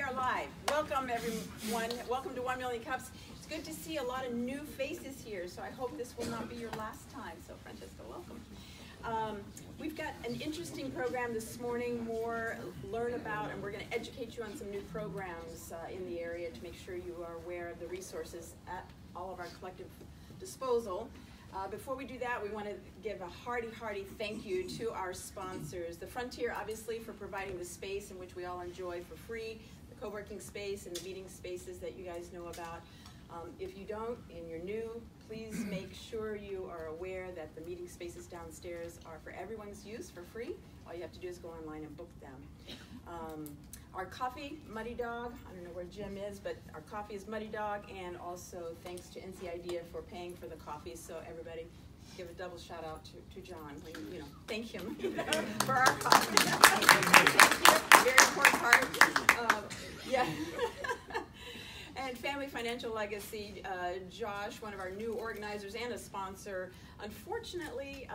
are live. Welcome, everyone. Welcome to 1 Million Cups. It's good to see a lot of new faces here, so I hope this will not be your last time. So, Francesca, welcome. We've got an interesting program this morning, learn about, and we're going to educate you on some new programs in the area to make sure you are aware of the resources at all of our collective disposal. Before we do that, we want to give a hearty thank you to our sponsors. The Frontier, obviously, for providing the space in which we all enjoy for free, the co-working space and the meeting spaces that you guys know about. If you don't and you're new, please make sure you are aware that the meeting spaces downstairs are for everyone's use for free. All you have to do is go online and book them. Our coffee, Muddy Dog, I don't know where Jim is, but our coffee is Muddy Dog, and also thanks to NC Idea for paying for the coffee. So everybody give a double shout out to John. Thank him for our coffee. Thank you. Very important part. Yeah. And Family Financial Legacy, Josh, one of our new organizers and a sponsor, unfortunately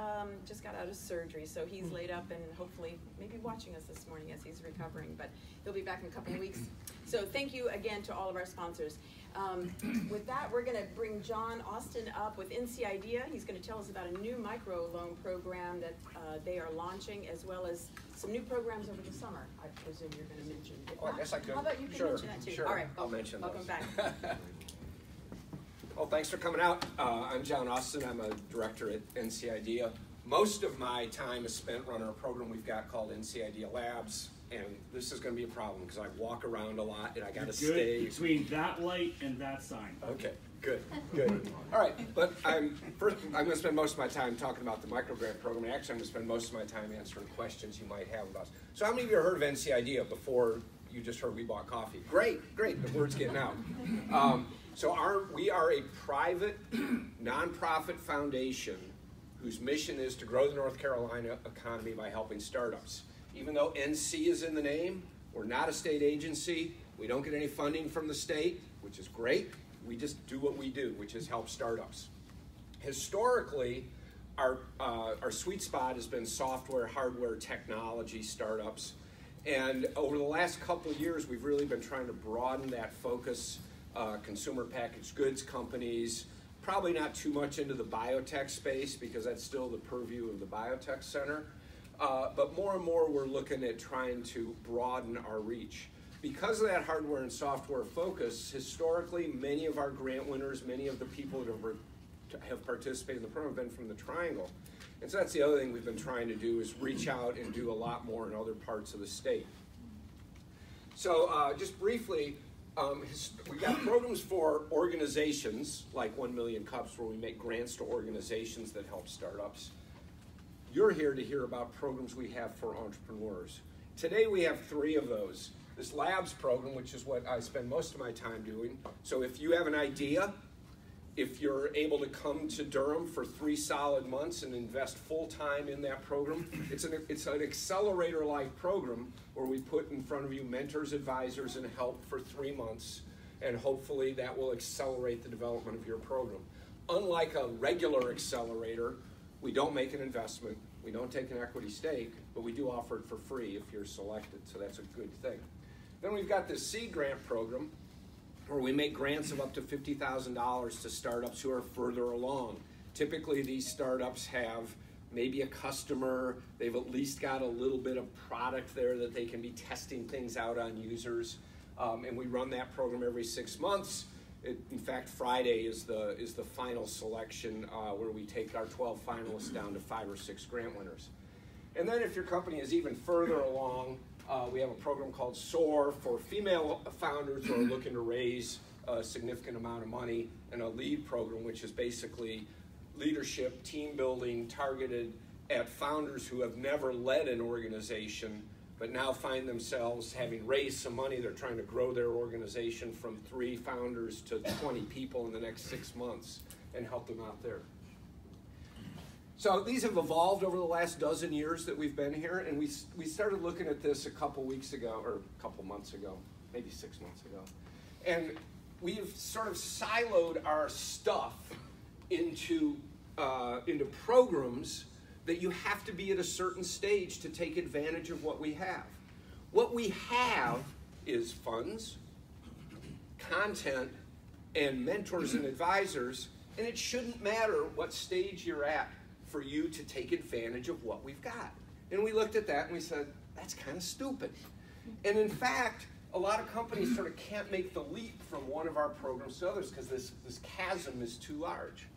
just got out of surgery, so he's laid up and hopefully maybe watching us this morning as he's recovering, but he'll be back in a couple of weeks. So thank you again to all of our sponsors. With that, we're going to bring John Austin up with NC Idea. He's going to tell us about a new microloan program that they are launching, as well as some new programs over the summer. I presume you're going to mention. I guess I could. How about you can mention that too? Sure. All right, I'll mention those. Welcome back. Well, thanks for coming out. I'm John Austin. I'm a director at NC Idea. Most of my time is spent running a program we've got called NC Idea Labs, and this is going to be a problem because I walk around a lot and I got to stay between that light and that sign. Okay, good. All right, but I'm going to spend most of my time talking about the microgrant program, and actually I'm going to spend most of my time answering questions you might have about us. So how many of you have heard of NC Idea before you just heard we bought coffee? Great, the word's getting out. We are a private, nonprofit foundation whose mission is to grow the North Carolina economy by helping startups. Even though NC is in the name, we're not a state agency. We don't get any funding from the state, which is great. We just do what we do, which is help startups. Historically, our sweet spot has been software, hardware, technology startups. And over the last couple of years, we've really been trying to broaden that focus. Consumer packaged goods companies, probably not too much into the biotech space because that's still the purview of the Biotech Center. But more and more we're looking at trying to broaden our reach. Because of that hardware and software focus, historically many of our grant winners, many of the people that have participated in the program have been from the Triangle. And so that's the other thing we've been trying to do is reach out and do a lot more in other parts of the state. So just briefly, we've got programs for organizations like 1 Million Cups where we make grants to organizations that help startups. You're here to hear about programs we have for entrepreneurs. Today we have 3 of those. This Labs program, which is what I spend most of my time doing. So if you have an idea, if you're able to come to Durham for 3 solid months and invest full time in that program, it's an accelerator-like program where we put in front of you mentors, advisors, and help for 3 months, and hopefully that will accelerate the development of your program. Unlike a regular accelerator, we don't make an investment, we don't take an equity stake, but we do offer it for free if you're selected, so that's a good thing. Then we've got this seed grant program, where we make grants of up to $50,000 to startups who are further along. Typically, these startups have maybe a customer, they've at least got a little bit of product there that they can be testing things out on users, and we run that program every 6 months. In fact, Friday is the final selection where we take our 12 finalists down to 5 or 6 grant winners. And then if your company is even further along, we have a program called SOAR for female founders who are looking to raise a significant amount of money, and a LEAD program, which is basically leadership, team building, targeted at founders who have never led an organization, but now find themselves having raised some money. They're trying to grow their organization from 3 founders to 20 people in the next 6 months and help them out there. So these have evolved over the last dozen years that we've been here, and we started looking at this a couple weeks ago, or a couple months ago, maybe 6 months ago. And we've sort of siloed our stuff into programs that you have to be at a certain stage to take advantage of what we have. What we have is funds, content, and mentors and advisors, and it shouldn't matter what stage you're at for you to take advantage of what we've got. And we looked at that and we said, that's kind of stupid. And in fact, a lot of companies sort of can't make the leap from one of our programs to others because this chasm is too large.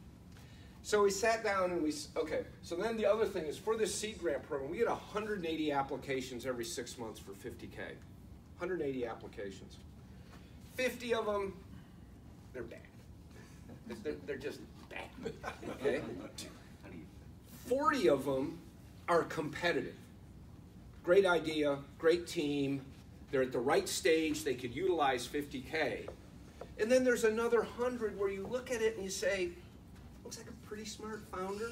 So we sat down and okay, so then the other thing is for this seed grant program, we get 180 applications every 6 months for 50K. 180 applications. 50 of them, they're bad. They're just bad, okay? 40 of them are competitive. Great idea, great team, they're at the right stage, they could utilize 50K. And then there's another 100 where you look at it and you say, looks like a pretty smart founder,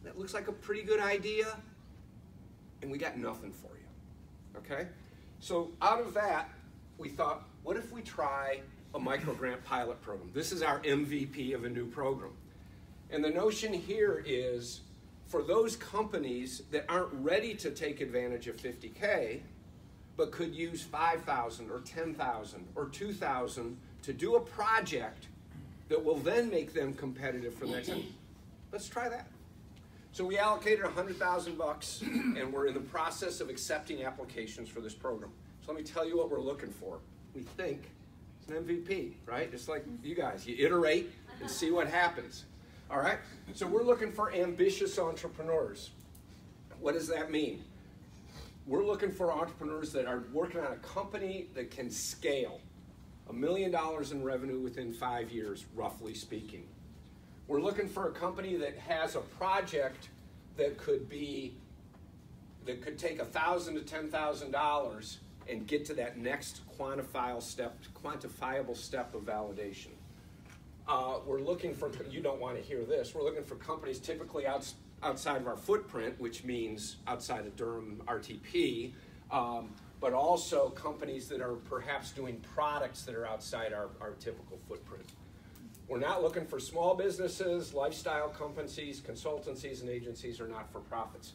that looks like a pretty good idea, and we got nothing for you, okay? So out of that, we thought, what if we try a microgrant pilot program? This is our MVP of a new program. And the notion here is for those companies that aren't ready to take advantage of 50K, but could use 5,000 or 10,000 or 2,000 to do a project that will then make them competitive for the next time. Let's try that. So we allocated $100,000 and we're in the process of accepting applications for this program. So let me tell you what we're looking for. We think it's an MVP, right? Just like you guys, you iterate and see what happens. All right? So we're looking for ambitious entrepreneurs. What does that mean? We're looking for entrepreneurs that are working on a company that can scale $1 million in revenue within 5 years, roughly speaking. We're looking for a company that has a project that could take $1,000 to $10,000 and get to that next quantifiable step of validation. We're looking for, you don't want to hear this, we're looking for companies typically outside of our footprint, which means outside of Durham RTP, but also companies that are perhaps doing products that are outside our typical footprint. We're not looking for small businesses, lifestyle companies, consultancies, and agencies, or not-for-profits.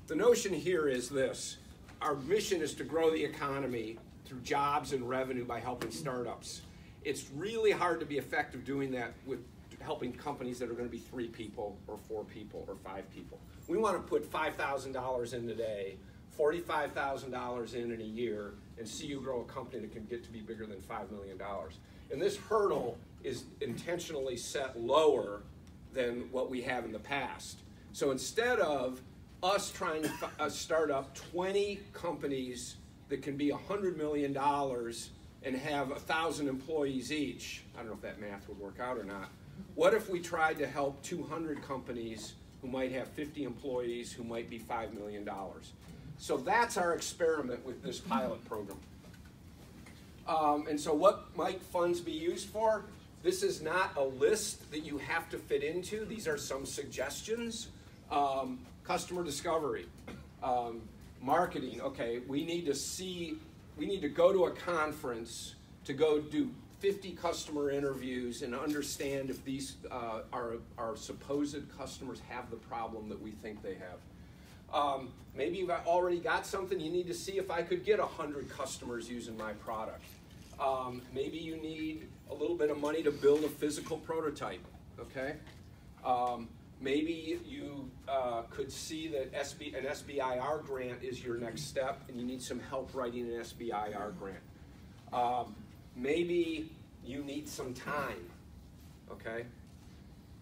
The notion here is this. Our mission is to grow the economy through jobs and revenue by helping startups. It's really hard to be effective doing that with helping companies that are going to be 3 people or 4 people or 5 people. We want to put $5,000 in today, $45,000 in a year, and see you grow a company that can get to be bigger than $5 million. And this hurdle is intentionally set lower than what we have in the past. So instead of us trying to start up 20 companies that can be $100 million and have 1,000 employees each, I don't know if that math would work out or not, what if we tried to help 200 companies who might have 50 employees who might be $5 million? So that's our experiment with this pilot program. And so what might funds be used for? This is not a list that you have to fit into. These are some suggestions. Customer discovery, marketing. Okay, we need to go to a conference to go do 50 customer interviews and understand if these our supposed customers have the problem that we think they have. Maybe you've already got something. You need to see if I could get 100 customers using my product. Maybe you need a little bit of money to build a physical prototype. Okay. Maybe you could see that an SBIR grant is your next step and you need some help writing an SBIR grant. Maybe you need some time, okay?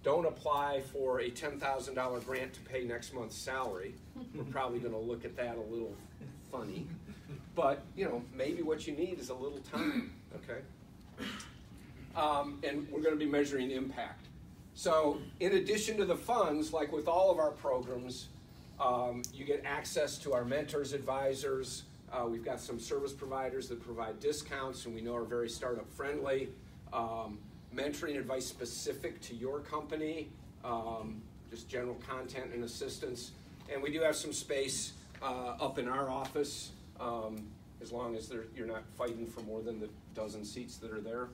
Don't apply for a $10,000 grant to pay next month's salary. We're probably gonna look at that a little funny. But, maybe what you need is a little time, okay? And we're gonna be measuring impact. So in addition to the funds, like with all of our programs, you get access to our mentors, advisors. We've got some service providers that provide discounts and we know are very startup friendly. Mentoring advice specific to your company, just general content and assistance. And we do have some space up in our office, as long as you're not fighting for more than the dozen seats that are there.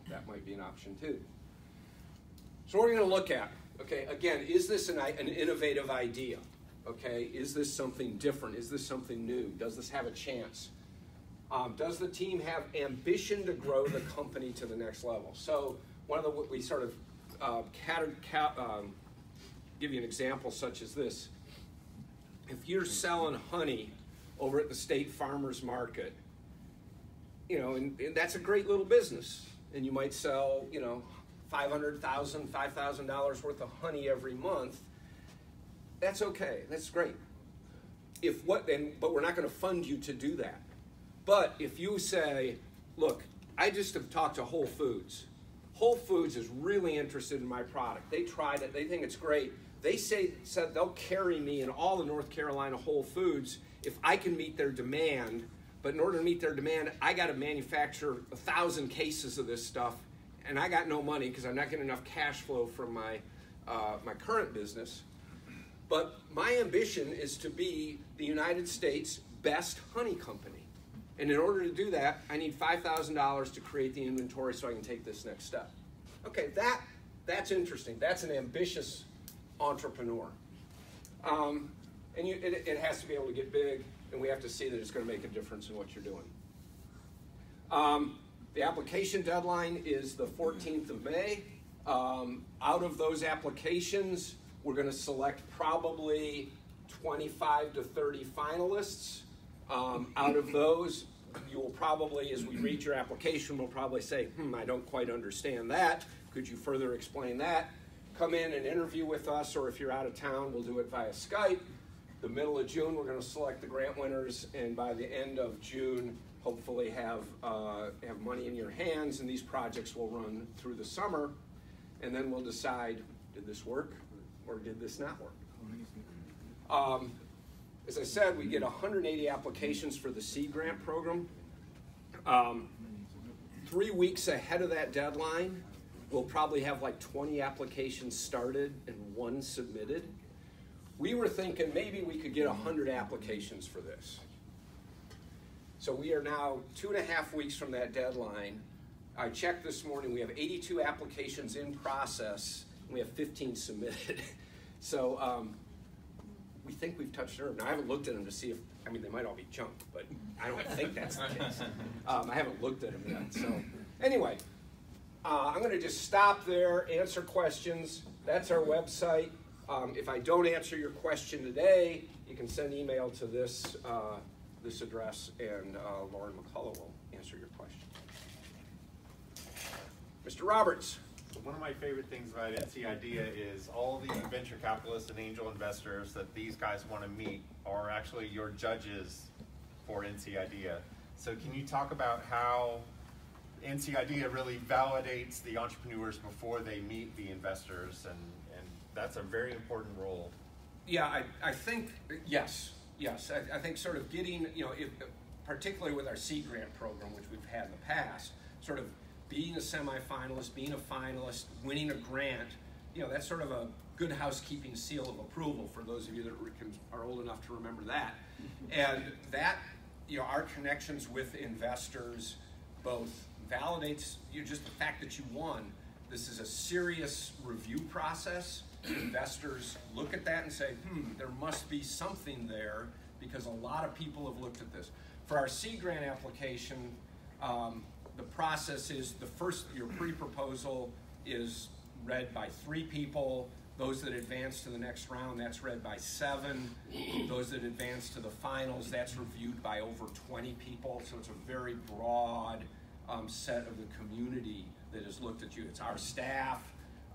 That might be an option too. So what we're going to look at, okay, again, is this an innovative idea? Okay, is this something different? Is this something new? Does this have a chance? Does the team have ambition to grow the company to the next level? So one of the, we sort of give you an example such as this. If you're selling honey over at the state farmer's market, you know, and that's a great little business, and you might sell, you know, $500,000, $5,000 worth of honey every month. That's okay. That's great. But we're not going to fund you to do that. But if you say, look, I just have talked to Whole Foods. Whole Foods is really interested in my product. They tried it. They think it's great. They said they'll carry me in all the North Carolina Whole Foods if I can meet their demand. But in order to meet their demand, I got to manufacture 1,000 cases of this stuff, and I got no money because I'm not getting enough cash flow from my current business. But my ambition is to be the United States' best honey company. And in order to do that, I need $5,000 to create the inventory so I can take this next step. Okay, that's interesting. That's an ambitious entrepreneur. And it has to be able to get big, and we have to see that it's going to make a difference in what you're doing. The application deadline is the 14th of May. Out of those applications, we're going to select probably 25 to 30 finalists. Out of those, you will probably, as we read your application, we'll probably say, I don't quite understand that. Could you further explain that? Come in and interview with us, or if you're out of town, we'll do it via Skype. The middle of June, we're going to select the grant winners, and by the end of June, hopefully have money in your hands, and these projects will run through the summer, and then we'll decide, did this work or did this not work? As I said, we get 180 applications for the seed grant program. 3 weeks ahead of that deadline, we'll probably have like 20 applications started and 1 submitted. We were thinking maybe we could get 100 applications for this. So we are now 2.5 weeks from that deadline. I checked this morning, we have 82 applications in process, and we have 15 submitted. So we think we've touched nerve. Now I haven't looked at them to see if, I mean, they might all be junk, but I don't think that's the case. I haven't looked at them yet. So anyway, I'm going to just stop there, answer questions. That's our website. If I don't answer your question today, you can send email to this address, and Lauren McCullough will answer your question. Mr. Roberts. One of my favorite things about NC Idea is all the venture capitalists and angel investors that these guys want to meet are actually your judges for NC Idea. So can you talk about how NC Idea really validates the entrepreneurs before they meet the investors, and that's a very important role. Yeah, I think, yes. I think sort of getting, particularly with our seed grant program, which we've had in the past, sort of being a semifinalist, being a finalist, winning a grant, that's sort of a good housekeeping seal of approval for those of you that are old enough to remember that. And that, our connections with investors both validates just the fact that you won. This is a serious review process. Investors look at that and say, there must be something there, because a lot of people have looked at this. For our seed grant application, the process is your pre-proposal is read by 3 people. Those that advance to the next round, that's read by 7. Those that advance to the finals, that's reviewed by over 20 people. So it's a very broad set of the community that has looked at you. It's our staff,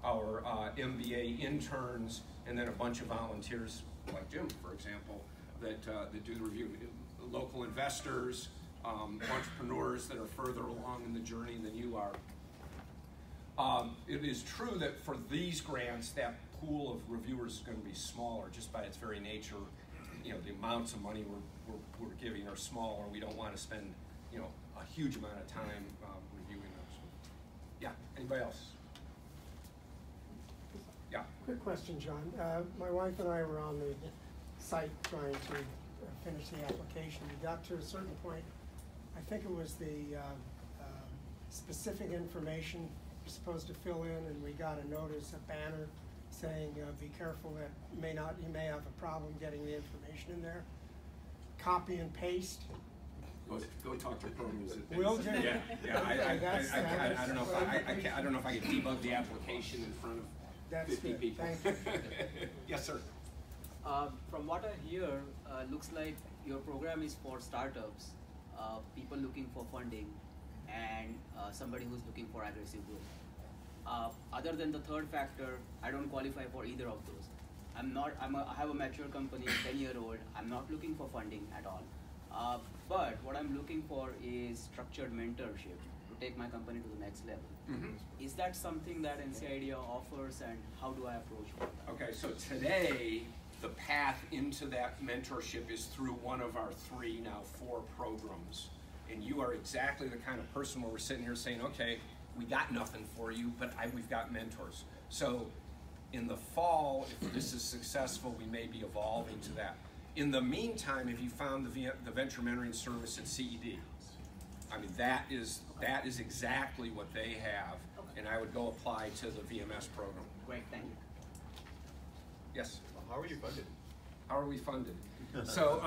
our MBA interns, and then a bunch of volunteers like Jim, for example, that do the review. Local investors, entrepreneurs that are further along in the journey than you are. It is true that for these grants, that pool of reviewers is going to be smaller just by its very nature. The amounts of money we're giving are smaller. We don't want to spend a huge amount of time reviewing those. Yeah, anybody else? Yeah. Quick question, John. My wife and I were on the site trying to finish the application. We got to a certain point. I think it was the specific information you're supposed to fill in, and we got a notice, a banner saying, be careful that you may have a problem getting the information in there. Copy and paste. Go talk to programs. Will do. Yeah, I don't know if That's- I don't know if I can debug the application in front of That's 50 good. people. Thank you. Yes, sir. From what I hear, looks like your program is for startups, people looking for funding, and somebody who's looking for aggressive growth. Other than the third factor, I don't qualify for either of those. I have a mature company, 10-year-old. I'm not looking for funding at all. But what I'm looking for is structured mentorship to take my company to the next level. Mm-hmm. Is that something that NCIDEA offers, and how do I approach it? Okay, so today, the path into that mentorship is through one of our 4 programs. And you are exactly the kind of person where we're sitting here saying, okay, we got nothing for you, but we've got mentors. So in the fall, if this is successful, we may be evolving to that. In the meantime, if you found the venture mentoring service at CED, I mean, that is exactly what they have, and I would go apply to the VMS program. Great, thank you. Yes? How are you funded? How are we funded? So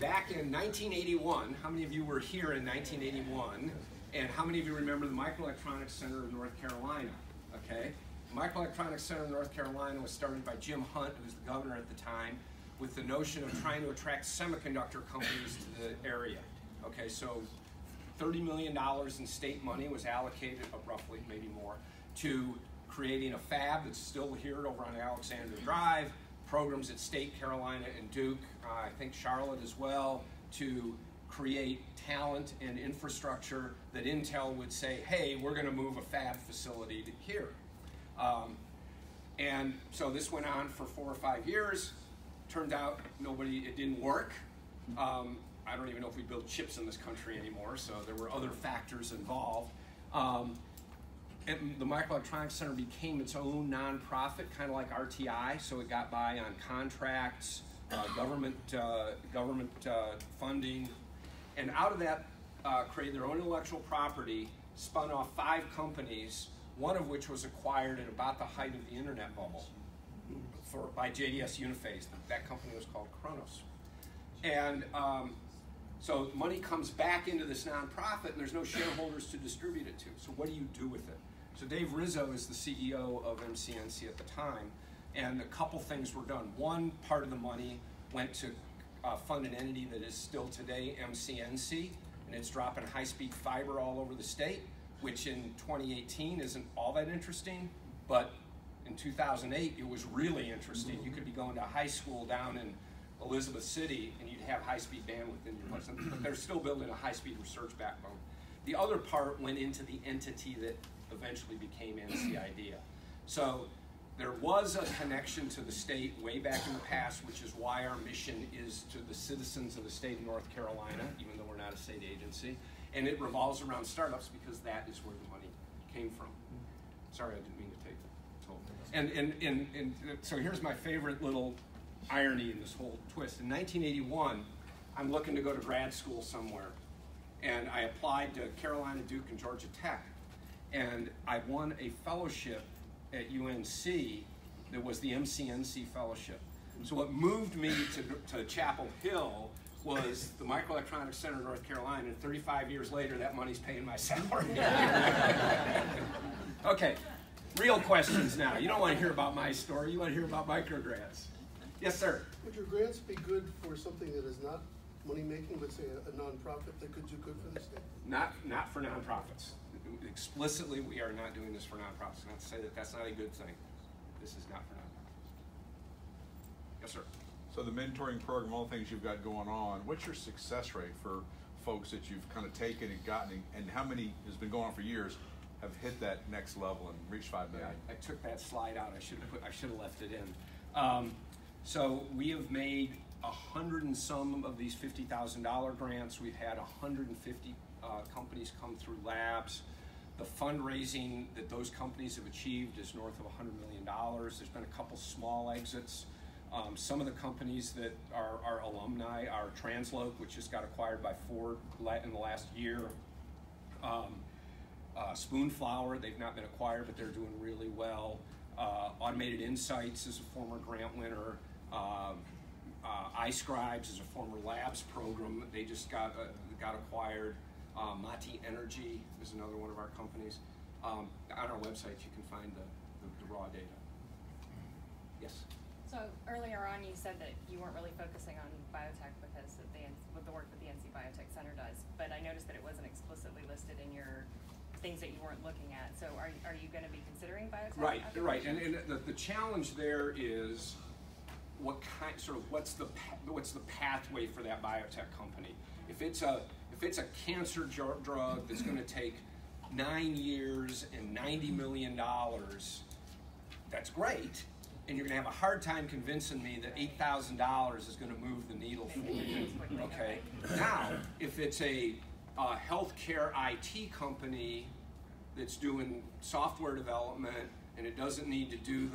back in 1981, how many of you were here in 1981? And how many of you remember the Microelectronics Center of North Carolina? Okay, the Microelectronics Center of North Carolina was started by Jim Hunt, who was the governor at the time, with the notion of trying to attract semiconductor companies to the area. Okay, so $30 million in state money was allocated, roughly, maybe more, to creating a fab that's still here over on Alexander Drive, programs at State, Carolina, and Duke, I think Charlotte as well, to create talent and infrastructure that Intel would say, hey, we're going to move a fab facility to here. And so this went on for 4 or 5 years. Turned out it didn't work. I don't even know if we build chips in this country anymore, so there were other factors involved. And the Microelectronics Center became its own nonprofit, kind of like RTI, so it got by on contracts, government funding, and out of that created their own intellectual property, spun off 5 companies, one of which was acquired at about the height of the internet bubble by JDS Uniphase. That company was called Kronos. And so money comes back into this nonprofit, and there's no shareholders to distribute it to. So what do you do with it? So Dave Rizzo is the CEO of MCNC at the time, and a couple things were done. One part of the money went to fund an entity that is still today MCNC, and it's dropping high-speed fiber all over the state, which in 2018 isn't all that interesting, but in 2008 it was really interesting. You could be going to high school down in Elizabeth City and you'd have high-speed bandwidth in your place, but they're still building a high-speed research backbone. The other part went into the entity that eventually became NCIDEA. So there was a connection to the state way back in the past, which is why our mission is to the citizens of the state of North Carolina, even though we're not a state agency. And it revolves around startups because that is where the money came from. Sorry, I didn't mean to take the toll. And so here's my favorite little irony in this whole twist. In 1981, I'm looking to go to grad school somewhere. And I applied to Carolina, Duke, and Georgia Tech. And I won a fellowship at UNC that was the MCNC fellowship. So what moved me to Chapel Hill was the Microelectronics Center of North Carolina, and 35 years later, that money's paying my salary. Okay, real questions now. You don't want to hear about my story, you want to hear about micrograds. Yes, sir? Would your grants be good for something that is not money-making, but say a nonprofit that could do good for the state? Not for nonprofits. Explicitly, we are not doing this for nonprofits. Not to say that that's not a good thing. This is not for nonprofits. Yes, sir? So the mentoring program, all the things you've got going on, what's your success rate for folks that you've kind of taken and gotten, and how many has been going on for years have hit that next level and reached 5 million? Yeah, I took that slide out. I should have left it in. So we have made 100 and some of these $50,000 grants. We've had 150 companies come through labs. The fundraising that those companies have achieved is north of $100 million. There's been a couple small exits. Some of the companies that are alumni are Transloc, which just got acquired by Ford in the last year. Spoonflower, they've not been acquired, but they're doing really well. Automated Insights is a former grant winner. iScribes is a former labs program. They just got got acquired. Mati Energy is another one of our companies. On our website, you can find the raw data. Yes? So earlier on, you said that you weren't really focusing on biotech because of the work that the NC Biotech Center does, but I noticed that it wasn't explicitly listed in your things that you weren't looking at. So are you going to be considering biotech? Right, right. And the challenge there is what's the pathway for that biotech company? If it's a cancer drug that's going to take 9 years and $90 million, that's great. And you're going to have a hard time convincing me that $8,000 is going to move the needle for you. Okay. Now, if it's a healthcare IT company that's doing software development and it doesn't need to do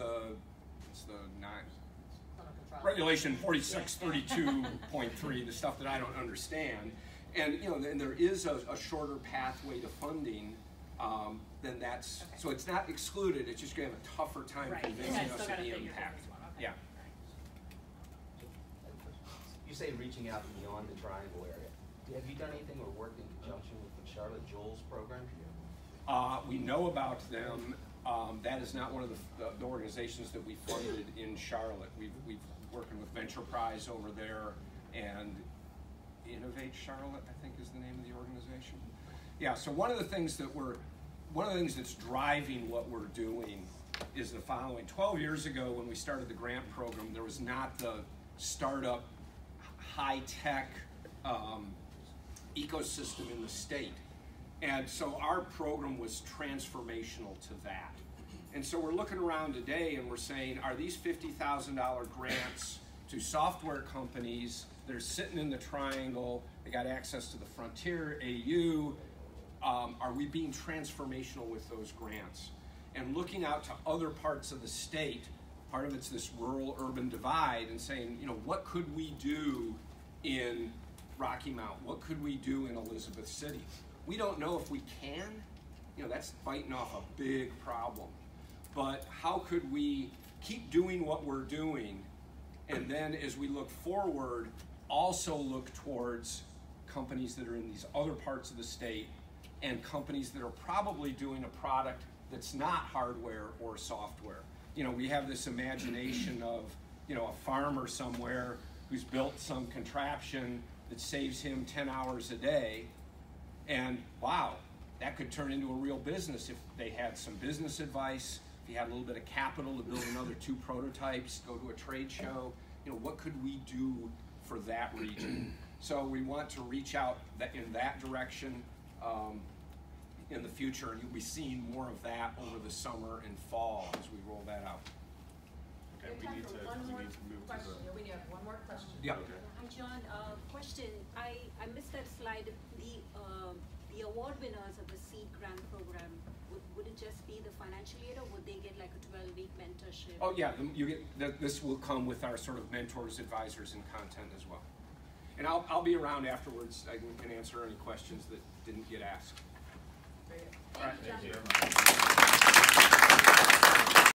Regulation 4632.3, the stuff that I don't understand, and then there is a shorter pathway to funding. Then that's so it's not excluded. It's just going to have a tougher time convincing us of the impact. Yeah. You say reaching out beyond the Triangle area. Have you done anything or worked in conjunction with the Charlotte Joel's program? We know about them. That is not one of the organizations that we funded in Charlotte. We've working with Venture Prize over there, and Innovate Charlotte, I think, is the name of the organization. Yeah. So one of the things that's driving what we're doing is the following. 12 years ago, when we started the grant program, there was not the startup high-tech ecosystem in the state. And so our program was transformational to that. And so we're looking around today and we're saying, are these $50,000 grants to software companies that are sitting in the Triangle, they got access to the Frontier, AU, are we being transformational with those grants? And looking out to other parts of the state, part of it's this rural-urban divide, and saying, what could we do in Rocky Mount? What could we do in Elizabeth City? We don't know if we can. That's biting off a big problem. But how could we keep doing what we're doing, and then as we look forward, also look towards companies that are in these other parts of the state and companies that are probably doing a product that's not hardware or software. We have this imagination of, a farmer somewhere who's built some contraption that saves him 10 hours a day, and wow, that could turn into a real business if they had some business advice, if you had a little bit of capital to build another 2 prototypes, go to a trade show. What could we do for that region? So we want to reach out in that direction in the future, and you'll be seeing more of that over the summer and fall as we roll that out. Okay, we need to move to the... We have one more question. Yeah. Okay. Hi, John. Question. I missed that slide. The award winners of the SEED grant program, would it just be the financial aid, or would they get like a 12-week mentorship? Oh yeah, this will come with our sort of mentors, advisors, and content as well. And I'll be around afterwards. I can answer any questions that didn't get asked. All right, thank you.